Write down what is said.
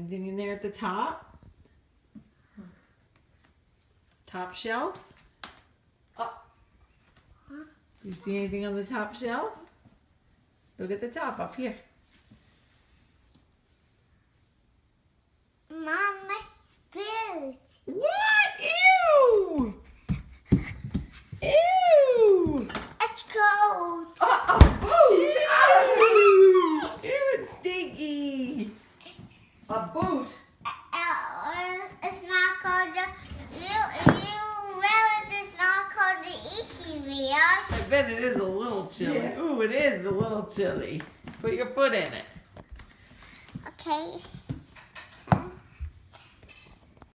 Anything in there at the top? Top shelf? Oh. Do you see anything on the top shelf? Look at the top up here. Mama spilled. What? Ew! Ew! It's cold. A boot! Ew! Ew, it's stinky! A boot? It's not called you realize it's not called the Ishi Rios. I bet it is a little chilly. Yeah. Ooh, it is a little chilly. Put your foot in it. Okay.